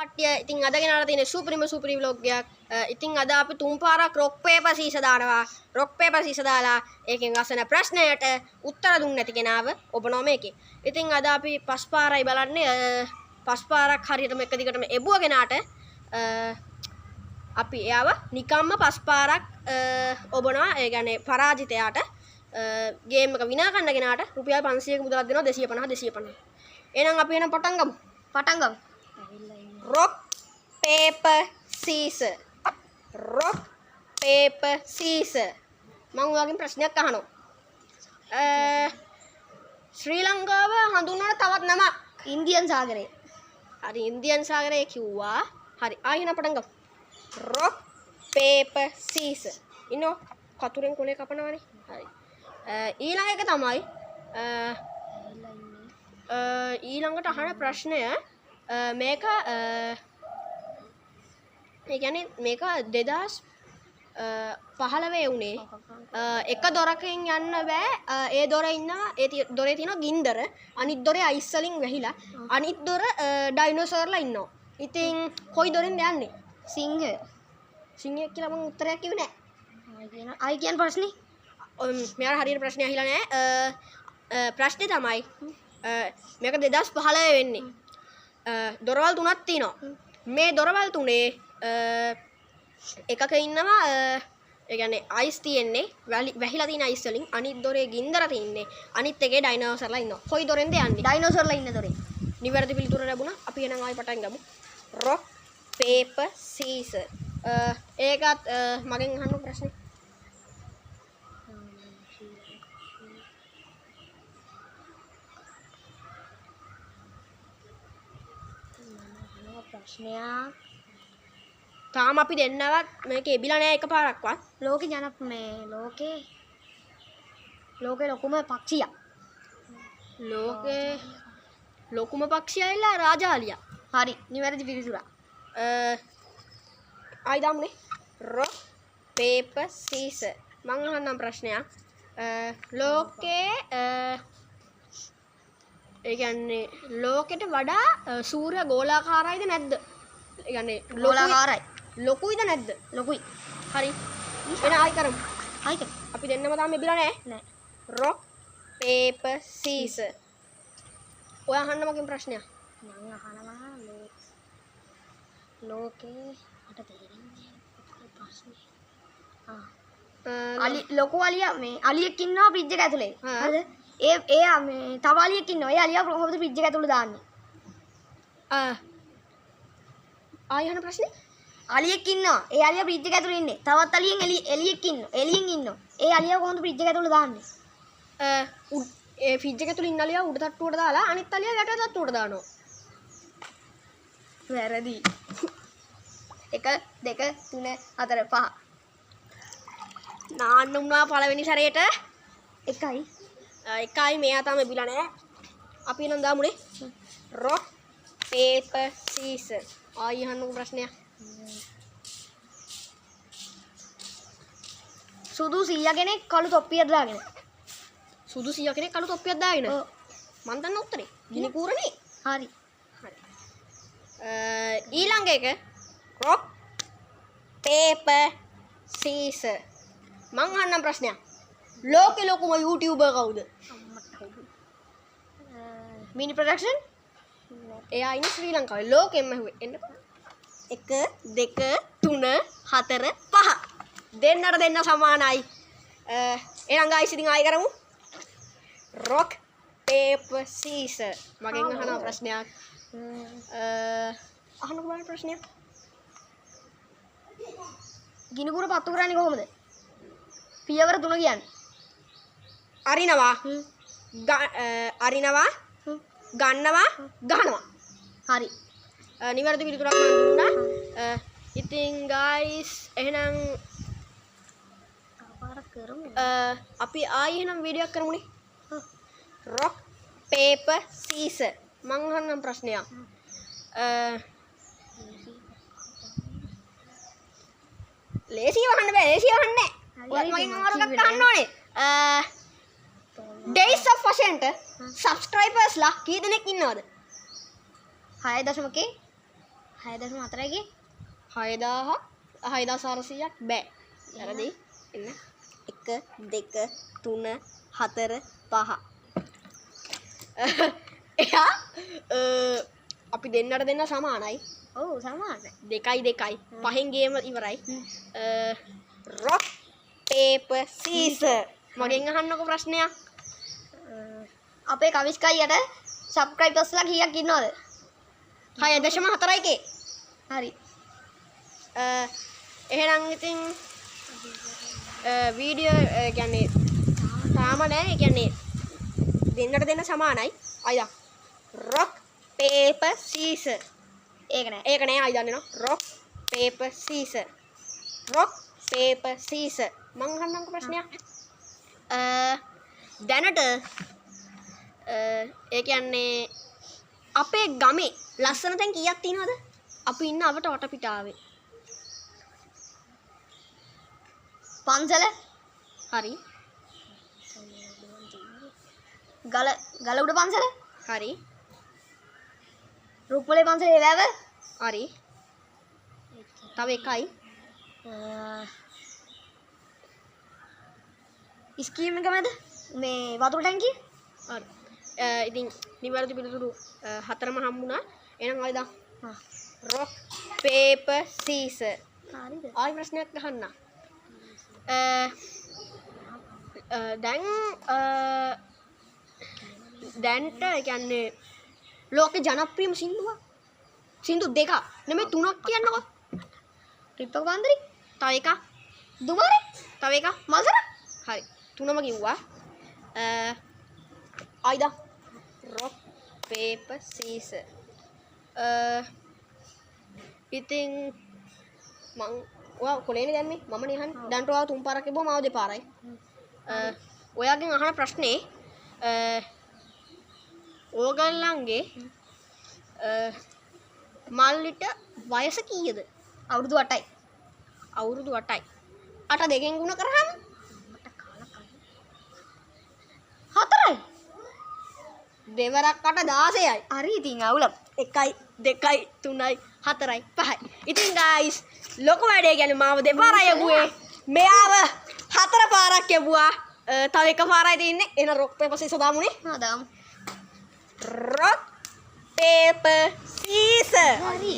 කට්ටිය ඉතින් අද ගෙනාලා තියෙන සුපිරි vlog එකක්. ඉතින් අද අපි තුන් පාරක් rock paper scissors දානවා. rock paper scissors දාලා ඒකෙන් අසන ප්‍රශ්නයට උත්තර දුන්නේ නැති කෙනාව ඔබනවා මේකේ. ඉතින් අද අපි පස් පාරයි බලන්නේ. පස් පාරක් හරියටම එක දිගටම එබුව කෙනාට අපි එයාව නිකම්ම පස් පාරක් ඔබනවා. ඒ කියන්නේ පරාජිතයාට ගේම් එක විනා ගන්න කෙනාට රුපියල් 500ක මුදලක් දෙනවා 250. එහෙනම් අපි එහෙනම් පටන් ගමු. rock paper scissors rock paper scissors මම ඔයාගෙන් ප්‍රශ්නයක් අහනවා ශ්‍රී ලංකාව හඳුන්වන තවත් නම ඉන්දියන් සාගරය. හරි ඉන්දියන් සාගරය කිව්වා. හරි ආයෙත් පටන් ගමු. rock paper scissors ඉන්නෝ කතුරෙන් කොලේ කපනවනේ. හරි ඊළඟ එක තමයි ඊළඟට අහන ප්‍රශ්නය මේක ඒ කියන්නේ මේක 2015 වුණේ එක දොරකින් යන්න බෑ. ඒ දොරේ ඉන්නවා ඒ දොරේ තියෙන ගින්දර අනිත් දොරේ අයිස් වලින් වැහිලා අනිත් දොර ඩයිනෝසර්ලා ඉන්නවා. ඉතින් කොයි දොරෙන්ද යන්නේ? සිංහය කියලා මම උත්තරයක් කිව්වේ නෑ. ආයි කියන ප්‍රශ්නේ මෙයාලා හරියට ප්‍රශ්නේ අහලා නෑ. ප්‍රශ්නේ තමයි මේක 2015 වෙන්නේ. දොරවල් තුනක් තියෙනවා. මේ දොරවල් තුනේ එකක ඉන්නවා ඒ කියන්නේ අයිස් තියෙන්නේ වැහිලා තියෙන අයිස් වලින් අනිත් දොරේ ගින්දර තියෙන්නේ අනිත් එකේ ඩයිනෝසර්ලා ඉන්නවා. කොයි දොරෙන්ද යන්නේ? ඩයිනෝසර්ලා ඉන්න දොරේ. නිවැරදි පිළිතුර ලැබුණා. අපි එහෙනම් ආයෙ පටන් ගමු. rock paper scissors ඒකත් මගෙන් අහන්න ප්‍රශ්නේ. ප්‍රශ්නයක් තාම අපි දෙන්නවත් මේක එබිලා නෑ එකපාරක්වත්. ලෝකේ ලොකුම පක්ෂියා. ලෝකේ ලොකුම පක්ෂියයිලා රාජාලියා. හරි නිවැරදි පිළිතුර. ආයි දාමුනේ. rock paper scissors මං අහන්නම් ප්‍රශ්නයක්. ලෝකේ ඒ කියන්නේ ලෝකෙට වඩා සූර්ය ගෝලාකාරයිද නැද්ද? ඒ කියන්නේ ගෝලාකාරයි. ලොකුයිද නැද්ද? ලොකුයි. හරි. එන ආයි කරමු. ආයි කර. අපි දෙන්නම තාම එබිලා නැහැ. නෑ. rock paper scissors. ඔයා අහන්න මගෙන් ප්‍රශ්නයක්. මම අහනවා ලෝකේ මට තේරෙන්නේ ප්‍රශ්නේ. ලොකු අලියා මේ අලියෙක් ඉන්නවා ෆ්‍රිජ් එක ඇතුලේ. හරිද? එයා මේ තව අලියෙක් ඉන්නවා. ඒ අලියා කොහොමද ෆ්‍රිජ් එක ඇතුලේ දාන්නේ? ආයි අහන ප්‍රශ්නේ. අලියෙක් ඉන්නවා. ඒ අලියා ෆ්‍රිජ් එක ඇතුලේ ඉන්නේ. තවත් එලියෙක් ඉන්නවා. එලියෙන් ඉන්නවා. ඒ අලියා කොහොමද ෆ්‍රිජ් එක ඇතුලේ දාන්නේ? ඒ ෆ්‍රිජ් එක ඇතුලේ ඉන්න අලියා උඩ තට්ටුවට දාලා අනිත් අලියා යට තට්ටුවට දානවා. වැරදි. 1 2 3 4 5 නාන්න උනා පළවෙනි සැරේට එකයි මෙයා තාම එබිලා නැහැ. අපි නම් දාමුනේ. rock paper scissors ආයි අහන්න ප්‍රශ්නයක්. සුදු 100 කෙනෙක් කළු තොප්පියක් දාගෙන. සුදු 100 කෙනෙක් කළු තොප්පියක් දාගෙන. ඔව්. මන් දන්න උත්තරේ. ගිනි කූරනේ. හරි. ඊළඟ එක rock paper scissors මං අහන්නම් ප්‍රශ්නයක්. ලෝකේ ලොකුම YouTuber කවුද? මිනි ප්‍රොඩක්ෂන් එයා ඉන්නේ ශ්‍රී ලංකාවේ. ලෝකෙම ඇහුවේ. එන්න 1 2 3 4 5 දෙන්න සමානයි. එහෙනම් ගයිස් ඉතින් ආයෙ කරමු. rock paper scissors මගෙන් අහන ප්‍රශ්නයක්. අහන්නකෝ බලන්න ප්‍රශ්නයක්. ගිනිකුර පත්තු කරන්නේ කොහොමද? පියවර 3 කියන්නේ. අරිනවා ගන්නවා ගහනවා. හරි. නිවැරදි පිළිතුරක් මම දුන්නා. ඉතින් guys එහෙනම් කරමු. අපි ආයෙ එහෙනම් වීඩියෝ එකක් කරමුනේ. rock paper scissors මං අහන්නම් ප්‍රශ්නයක්. ලේසිය වහන්න බෑ. ඔයාලා මගෙන් අමාරුවක් ගන්න ඕනේ. days of වශයෙන්ට subscribers ලා කී දෙනෙක් ඉන්නවද? 6.1 6.4ගේ 6000 6400ක් බෑ. වැරදි. එන්න 1 2 3 4 5. එයා අපි දෙන්නට දෙන්න සමානයි. ඔව් සමානයි. 2 පහෙන් ගේම ඉවරයි. rock paper scissors මගෙන් අහන්නකො ප්‍රශ්නයක්. අපේ කවිස්කයියට සබ්ස්ක්‍රයිබර්ස්ලා කීයක් ඉන්නවද? 6.4k. හරි. එහෙනම් ඉතින් වීඩියෝ කියන්නේ තාම නෑ. කියන්නේ දෙන්නට දෙන්න සමානයි. අයියා rock paper scissors. ඒක නෑ අයියා දන්නවා. rock paper scissors. rock paper scissors. මං අහන්නම්කො ප්‍රශ්නයක්. දැනට ඒ කියන්නේ අපේ ගමේ ලස්සන තැන් කීයක් තියෙනවද? අපි ඉන්න අවට වටපිටාවේ. පන්සල හරි. ගල උඩ පන්සල හරි. රුක්මලේ පන්සලේ වැව හරි. තව එකයි. ස්කීම් එක මැද මේ වතුර ටැංකිය. හරි. ඉතින් නිවැරදි පිළිතුරු හතරම හම්බුණා. එහෙනම් ආයිද rock paper scissors. හරිද? ආයි ප්‍රශ්නයක් අහන්න. දැන්ට කියන්නේ ලෝකේ ජනප්‍රියම සින්දු දෙක නෙමෙයි 3ක් කියන්නකො. ට්‍රිප් එක බන්දරි. තව එකක් දුමාරේ. තව එකක් මල්සර. හරි. 3ම කිව්වා. ආයිද rock paper scissors. ඉතින් මං ඔයා කොලේනේ දැම්මේ මම නේ අහන්නේ. දැන්ට ඔයා තුන් පාරක් කිව්වම මාව දෙපාරයි. ඔයාගෙන් අහන ප්‍රශ්නේ ඕගල්ලන්ගේ මල්ලිට වයස කීයද? අවුරුදු 8යි. අවුරුදු 8යි. 8 දෙකෙන් ගුණ කරාම මට කාලා කලින් 4යි. දෙවරක් 8 16යි. හරි ඉතින් අවුලක්. 1යි 2යි 3යි 4යි 5යි. ඉතින් guys ලොකු වැඩේ කියන්නේ මාව දෙපාරයි යපුවේ. මෙයාව 4 පාරක් යපුවා. තව එක පාරයි තියෙන්නේ. එන rock paper scissors දාමුනේ. ආ දාමු. rock paper scissors. හරි.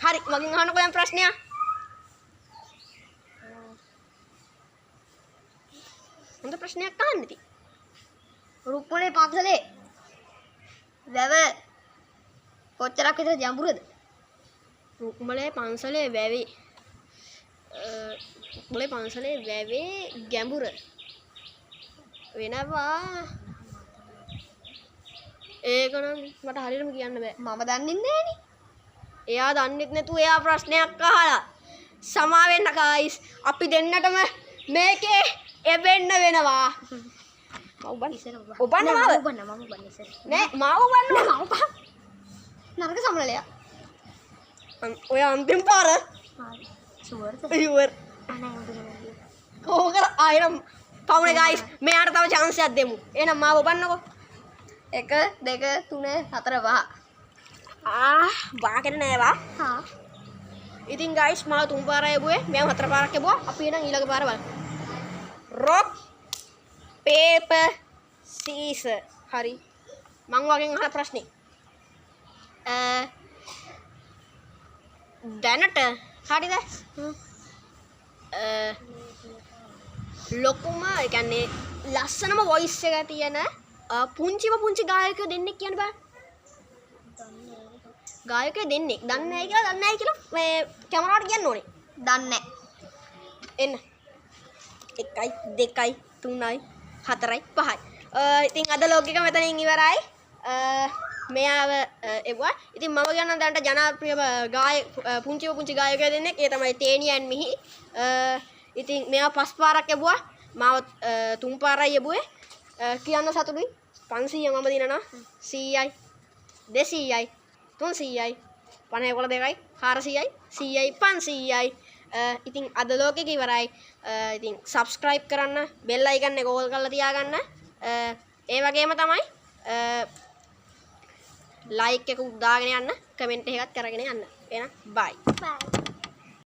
හරි මගෙන් අහන්නකෝ දැන් ප්‍රශ්නයක්. හොඳ ප්‍රශ්නයක් අහන්න ඉතින්. රුක්මලේ පන්සලේ වැව කොච්චරක් විතර ජඹුරද? රුක්මලේ පන්සලේ වැවේ රුක්මලේ පන්සලේ වැවේ ගැඹුර වෙනවා. ඒක නම් මට හරියටම කියන්න බෑ. මම දන්නේ නෑනේ. එයා දන්නෙත් නැතුව එයා ප්‍රශ්නයක් අහලා සමා වෙන්න guys. අපි දෙන්නටම මේකේ එවෙන්න වෙනවා. ඔබන්න ඉස්සර ඔබ. ඔබන්න මාව. මම ඉස්සර. නෑ මාව ඔබන්න. මම ඔබ. නරක සමනලයා. ඔය අන්තිම පාර. හරි. ෂුවර්ද? ඉවර්. අනේ උදේ. කොහොමද ආයෙනම් පවුනේ guys. මෙයාට තව chance එකක් දෙමු. එහෙනම් මාව ඔබන්නකෝ. 1 2 3 4 5. වාගෙන නෑවා. හා. ඉතින් guys මාව තුන් පාරයි යබුවේ. මෙයා හතර පාරක් යබුවා. අපි එහෙනම් ඊළඟ පාර බලමු. rock paper scissors. හරි. මං වගෙන් අහන ප්‍රශ්නේ. දැනට හරිද? ලොකුම ඒ කියන්නේ ලස්සනම voice එක තියෙන පුංචි ගායකයෝ දෙන්නෙක් කියන්න බෑ. ගායකයෝ දෙන්නෙක්. දන්නේ නැහැ කියලා මේ කැමරාවට කියන්න ඕනේ. දන්නේ එන්න. 1යි 2යි 3යි 4යි 5යි. ඉතින් අද ලොග් එක මෙතනින් ඉවරයි. මෙයාව එවුවා. ඉතින් මම කියන්නම් දැනට ජනප්‍රිය පුංචි ගායකයෝ දෙන්නෙක්. ඒ තමයි තේනියන් මිහි. ඉතින් මෙයා පස් පාරක් යබුවා. මාව තුන් පාරයි යබුවේ. කියන්න සතුටුයි. 500 මම දිනනවා. 100යි 200යි 300යි 50 400යි 100යි 500යි. ඉතින් අද ලෝකෙක ඉවරයි. ඉතින් subscribe කරන්න, bell icon එක ඕල් කරලා තියාගන්න. ඒ වගේම තමයි like එක උදාගෙන යන්න, comment එකත් කරගෙන යන්න. එහෙනම් බයි. බයි.